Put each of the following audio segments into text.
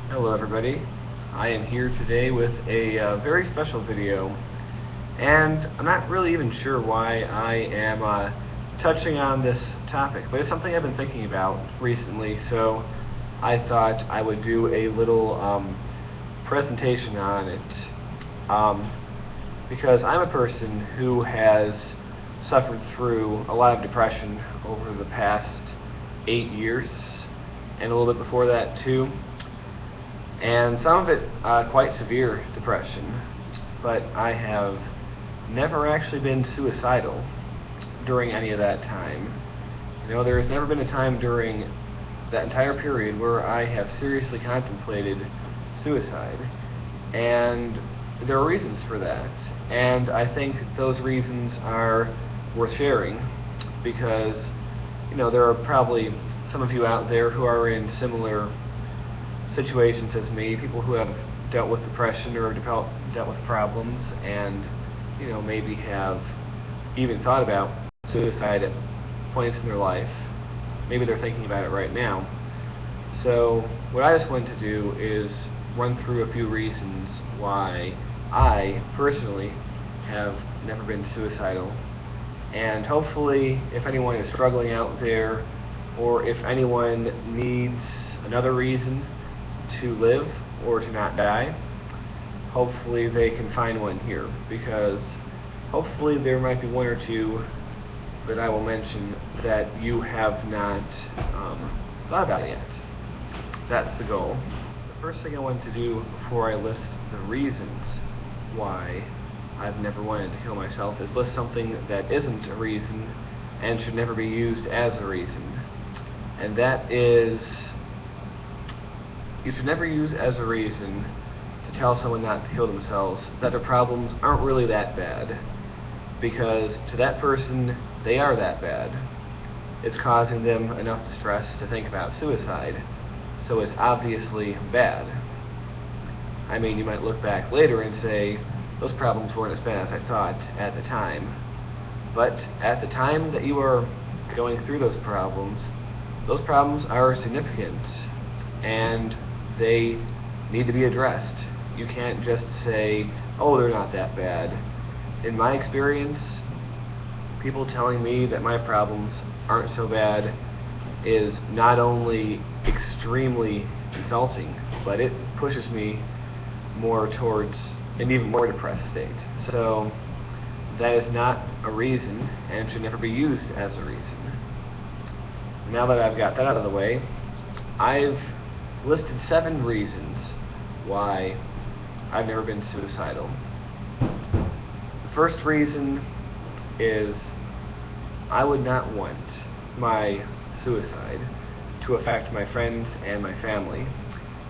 Hello everybody. I am here today with a very special video, and I'm not really even sure why I am touching on this topic, but it's something I've been thinking about recently, so I thought I would do a little presentation on it, because I'm a person who has suffered through a lot of depression over the past 8 years, and a little bit before that too. And some of it quite severe depression, but I have never actually been suicidal during any of that time. You know, there has never been a time during that entire period where I have seriously contemplated suicide, and there are reasons for that, and I think those reasons are worth sharing, because, you know, there are probably some of you out there who are in similar situations as me, people who have dealt with depression or dealt with problems, and, you know, maybe have even thought about suicide at points in their life. Maybe they're thinking about it right now. So what I just wanted to do is run through a few reasons why I personally have never been suicidal, and hopefully if anyone is struggling out there, or if anyone needs another reason to live or to not die, hopefully they can find one here, because hopefully there might be one or two that I will mention that you have not thought about yet. That's the goal. The first thing I wanted to do before I list the reasons why I've never wanted to kill myself is list something that isn't a reason and should never be used as a reason. And that is, you should never use as a reason to tell someone not to kill themselves that their problems aren't really that bad, because to that person, they are that bad. It's causing them enough distress to think about suicide, so it's obviously bad. I mean, you might look back later and say, those problems weren't as bad as I thought at the time, but at the time that you are going through those problems are significant, and they need to be addressed. You can't just say, oh, they're not that bad. In my experience, people telling me that my problems aren't so bad is not only extremely insulting, but it pushes me more towards an even more depressed state. So that is not a reason and should never be used as a reason. Now that I've got that out of the way, I've listed 7 reasons why I've never been suicidal. The first reason is I would not want my suicide to affect my friends and my family.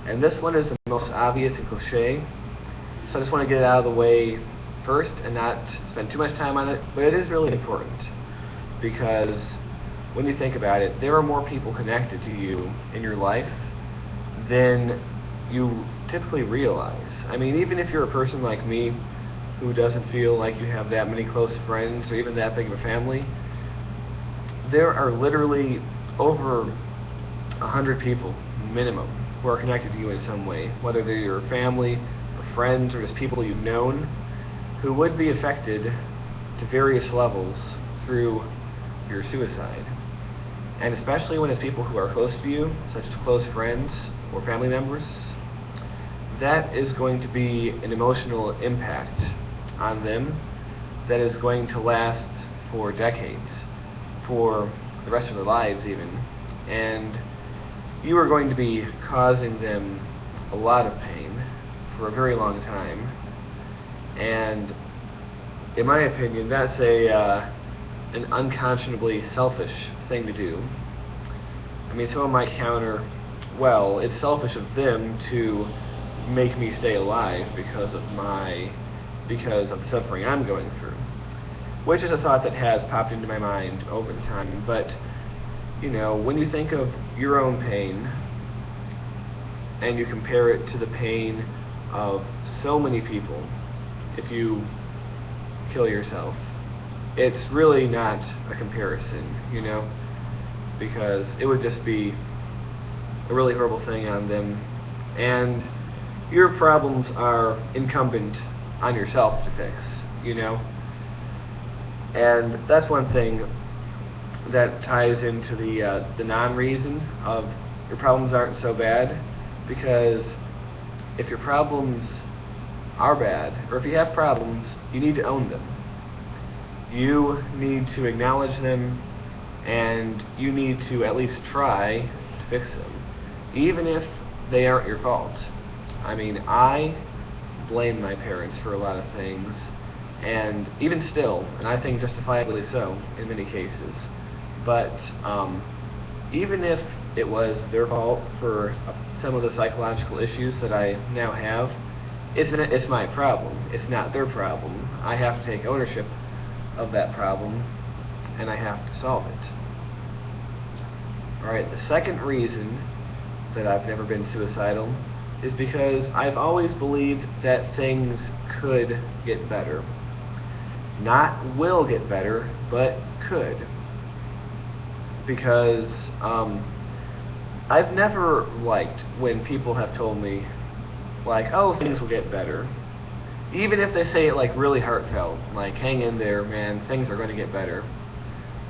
And this one is the most obvious and cliche, so I just want to get it out of the way first and not spend too much time on it, but it is really important, because when you think about it, there are more people connected to you in your life than you typically realize. I mean, even if you're a person like me who doesn't feel like you have that many close friends or even that big of a family, there are literally over 100 people minimum who are connected to you in some way, whether they're your family or friends or just people you've known, who would be affected to various levels through your suicide. And especially when it's people who are close to you, such as close friends or family members, that is going to be an emotional impact on them that is going to last for decades, for the rest of their lives even. And you are going to be causing them a lot of pain for a very long time. And in my opinion, that's an unconscionably selfish thing to do. I mean, someone might counter, well, it's selfish of them to make me stay alive because of the suffering I'm going through, which is a thought that has popped into my mind over the time. But, you know, when you think of your own pain and you compare it to the pain of so many people, if you kill yourself, it's really not a comparison, you know, because it would just be a really horrible thing on them, and your problems are incumbent on yourself to fix, you know? And that's one thing that ties into the non-reason of your problems aren't so bad, because if your problems are bad, or if you have problems, you need to own them. You need to acknowledge them, and you need to at least try to fix them, even if they aren't your fault. I mean, I blame my parents for a lot of things, and even still, and I think justifiably so in many cases, but even if it was their fault for some of the psychological issues that I now have, it's my problem. It's not their problem. I have to take ownership of that problem, and I have to solve it. Alright, the second reason that I've never been suicidal is because I've always believed that things could get better. Not will get better, but could. Because I've never liked when people have told me, like, oh, things will get better. Even if they say it like really heartfelt, like, hang in there, man, things are going to get better.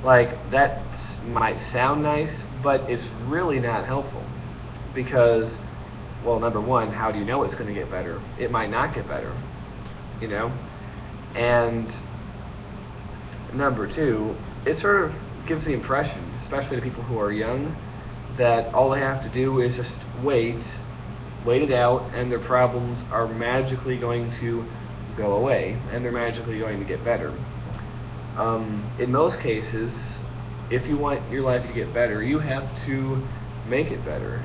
Like, that might sound nice, but it's really not helpful. Because, well, number one, how do you know it's going to get better? It might not get better, you know? And number two, it sort of gives the impression, especially to people who are young, that all they have to do is just wait it out, and their problems are magically going to go away, and they're magically going to get better. In most cases, if you want your life to get better, you have to make it better.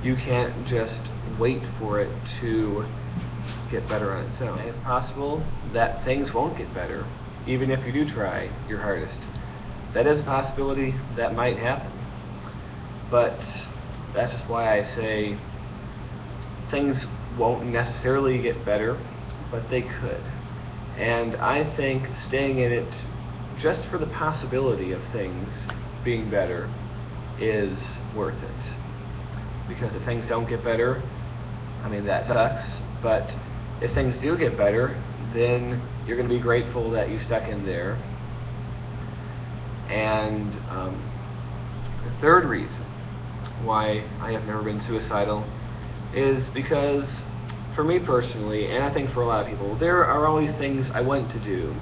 You can't just wait for it to get better on its own. And it's possible that things won't get better, even if you do try your hardest. That is a possibility that might happen. But that's just why I say things won't necessarily get better, but they could. And I think staying in it just for the possibility of things being better is worth it. Because if things don't get better, I mean, that sucks, but if things do get better, then you're going to be grateful that you stuck in there. And the third reason why I have never been suicidal is because, for me personally, and I think for a lot of people, there are always things I want to do.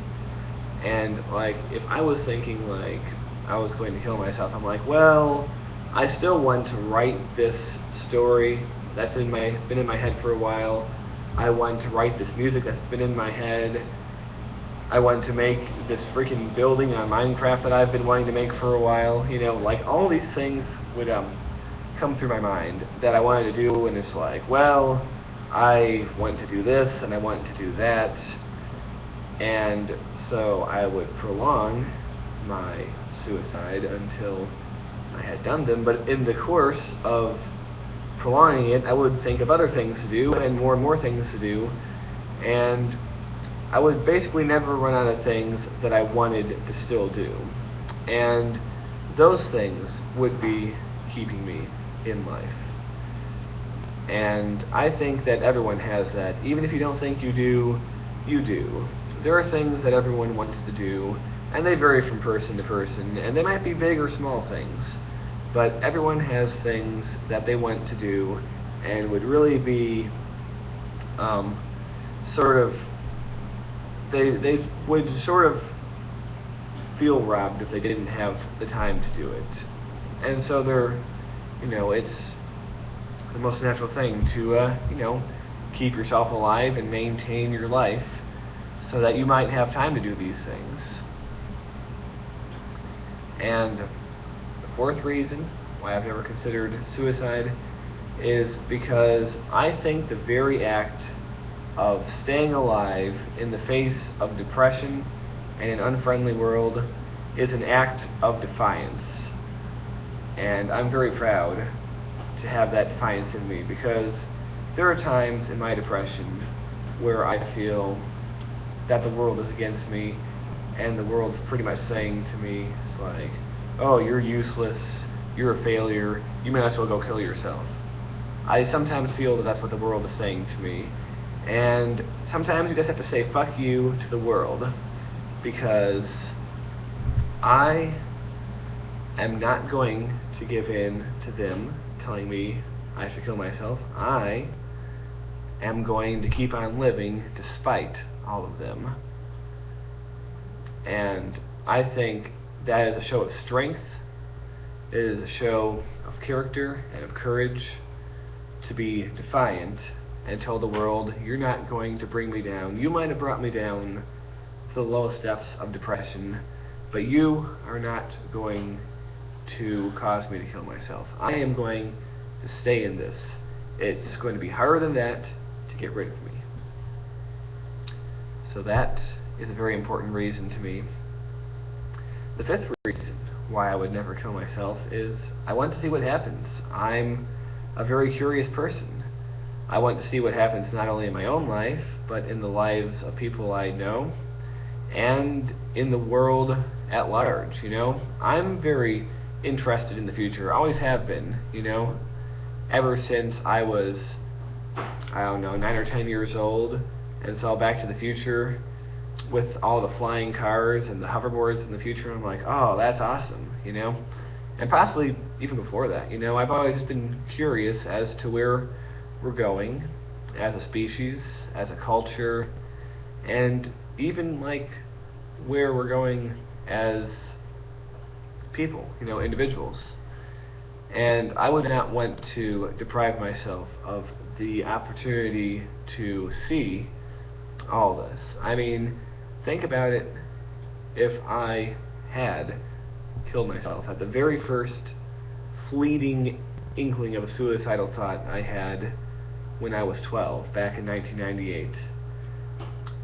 And like, if I was thinking like I was going to kill myself, I'm like, well, I still want to write this story that's been in my head for a while. I want to write this music that's been in my head. I want to make this freaking building on Minecraft that I've been wanting to make for a while. You know, like, all these things would come through my mind that I wanted to do, and it's like, well, I want to do this and I want to do that, and so I would prolong my suicide until I had done them. But in the course of prolonging it, I would think of other things to do and more things to do, and I would basically never run out of things that I wanted to still do. And those things would be keeping me in life. And I think that everyone has that. Even if you don't think you do, you do. There are things that everyone wants to do, and they vary from person to person, and they might be big or small things. But everyone has things that they want to do and would really be they would sort of feel robbed if they didn't have the time to do it. And so it's the most natural thing to keep yourself alive and maintain your life so that you might have time to do these things. And the fourth reason why I've never considered suicide is because I think the very act of staying alive in the face of depression and an unfriendly world is an act of defiance. And I'm very proud to have that defiance in me, because there are times in my depression where I feel that the world is against me, and the world's pretty much saying to me, it's like, oh, you're useless, you're a failure, you might as well go kill yourself. I sometimes feel that that's what the world is saying to me. And sometimes you just have to say fuck you to the world, because I am not going to give in to them telling me I should kill myself. I am going to keep on living despite all of them. And I think that is a show of strength. It is a show of character and of courage to be defiant and tell the world, you're not going to bring me down. You might have brought me down to the lowest depths of depression, but you are not going to cause me to kill myself. I am going to stay in this. It's going to be harder than that to get rid of me. So that is a very important reason to me. The fifth reason why I would never kill myself is I want to see what happens. I'm a very curious person. I want to see what happens not only in my own life, but in the lives of people I know, and in the world at large, you know? I'm very interested in the future, always have been, you know? Ever since I was, I don't know, 9 or 10 years old, and saw Back to the Future with all the flying cars and the hoverboards in the future, I'm like, oh, that's awesome, you know? And possibly even before that, you know, I've always just been curious as to where we're going as a species, as a culture, and even like where we're going as people, you know, individuals. And I would not want to deprive myself of the opportunity to see all this. I mean, think about it. If I had killed myself at the very first fleeting inkling of a suicidal thought I had when I was 12, back in 1998,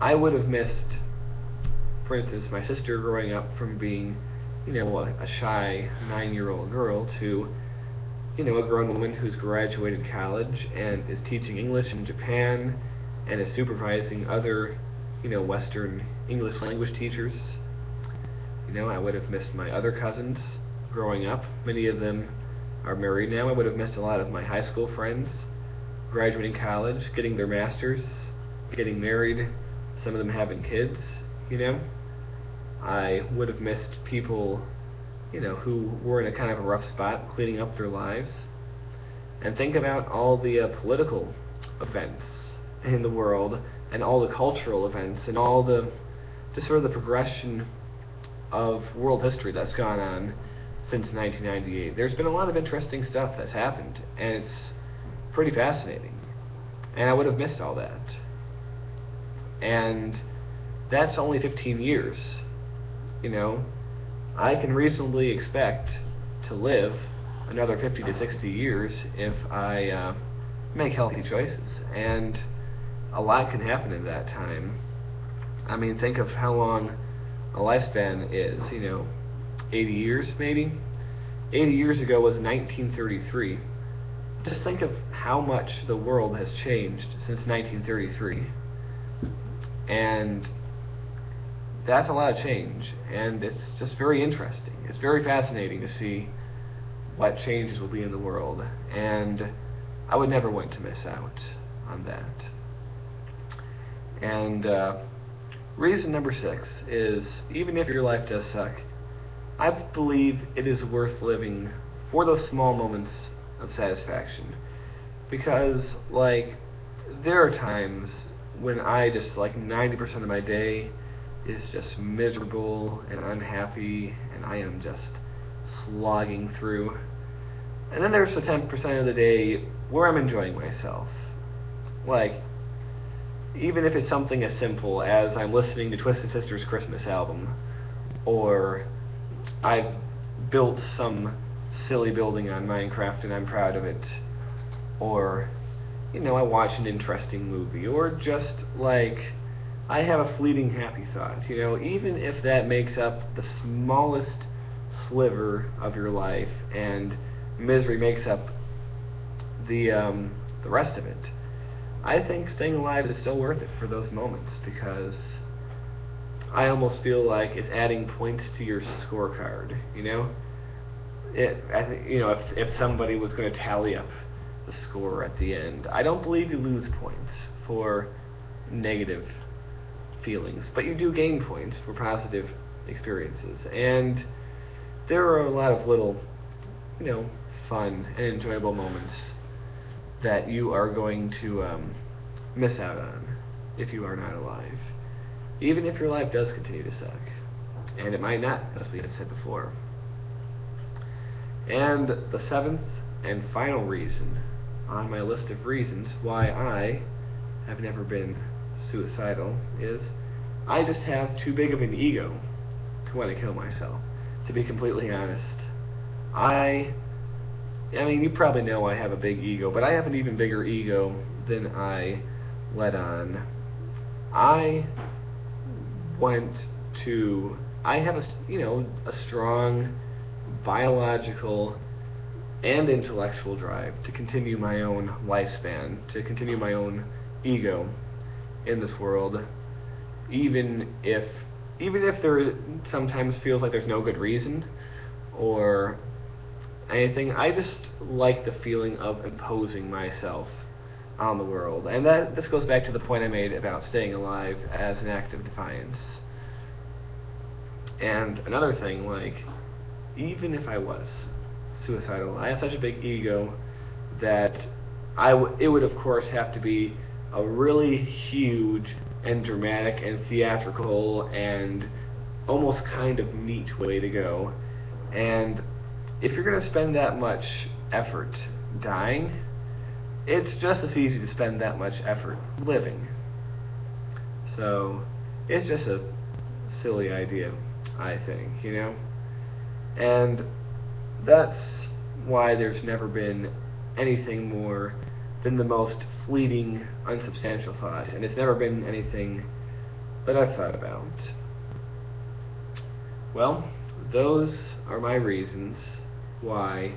I would have missed, for instance, my sister growing up from being, you know, a shy 9-year-old girl to, you know, a grown woman who's graduated college and is teaching English in Japan and is supervising other, you know, Western English language teachers. You know, I would have missed my other cousins growing up. Many of them are married now. I would have missed a lot of my high school friends graduating college, getting their masters, getting married, some of them having kids, you know. I would have missed people, you know, who were in a kind of a rough spot, cleaning up their lives. And think about all the political events in the world, and all the cultural events, and all the, just sort of the progression of world history that's gone on since 1998. There's been a lot of interesting stuff that's happened, and it's pretty fascinating. And I would have missed all that. And that's only 15 years. You know, I can reasonably expect to live another 50 to 60 years if I make healthy choices. And a lot can happen in that time. I mean, think of how long a lifespan is, you know, 80 years maybe? 80 years ago was 1933. Just think of how much the world has changed since 1933. And that's a lot of change, and it's just very interesting. It's very fascinating to see what changes will be in the world, and I would never want to miss out on that. And reason number 6 is, even if your life does suck, I believe it is worth living for those small moments of satisfaction. Because, like, there are times when I just, like, 90% of my day is just miserable and unhappy, and I am just slogging through. And then there's the 10% of the day where I'm enjoying myself. Like, even if it's something as simple as I'm listening to Twisted Sister's Christmas album, or I've built some silly building on Minecraft and I'm proud of it, or, you know, I watch an interesting movie, or just, like, I have a fleeting happy thought, you know, even if that makes up the smallest sliver of your life and misery makes up the rest of it, I think staying alive is still worth it for those moments, because I almost feel like it's adding points to your scorecard, you know? I think, you know, if somebody was going to tally up the score at the end. I don't believe you lose points for negative feelings, but you do gain points for positive experiences. And there are a lot of little, fun and enjoyable moments that you are going to miss out on if you are not alive. Even if your life does continue to suck. And it might not, as we had said before. And the seventh and final reason on my list of reasons why I have never been suicidal is I just have too big of an ego to want to kill myself, to be completely honest. I mean, you probably know I have a big ego, but I have an even bigger ego than I let on. I have a strong biological and intellectual drive to continue my own lifespan, to continue my own ego in this world, even if there sometimes feels like there's no good reason or anything. I just like the feeling of imposing myself on the world. And this goes back to the point I made about staying alive as an act of defiance. And another thing, even if I was suicidal, I have such a big ego that it would of course have to be a really huge and dramatic and theatrical and almost kind of neat way to go. And if you're going to spend that much effort dying, it's just as easy to spend that much effort living. So it's just a silly idea, I think, And that's why there's never been anything more than the most fleeting, unsubstantial thought, and it's never been anything that I've thought about. Well, those are my reasons why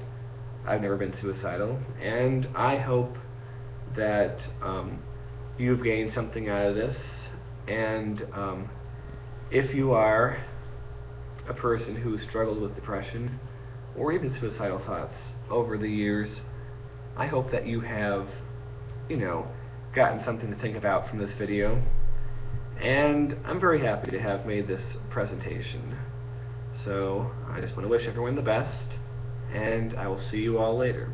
I've never been suicidal, and I hope that you've gained something out of this, and if you are a person who struggled with depression or even suicidal thoughts over the years, I hope that you have, gotten something to think about from this video, and I'm very happy to have made this presentation. So I just want to wish everyone the best, and I will see you all later.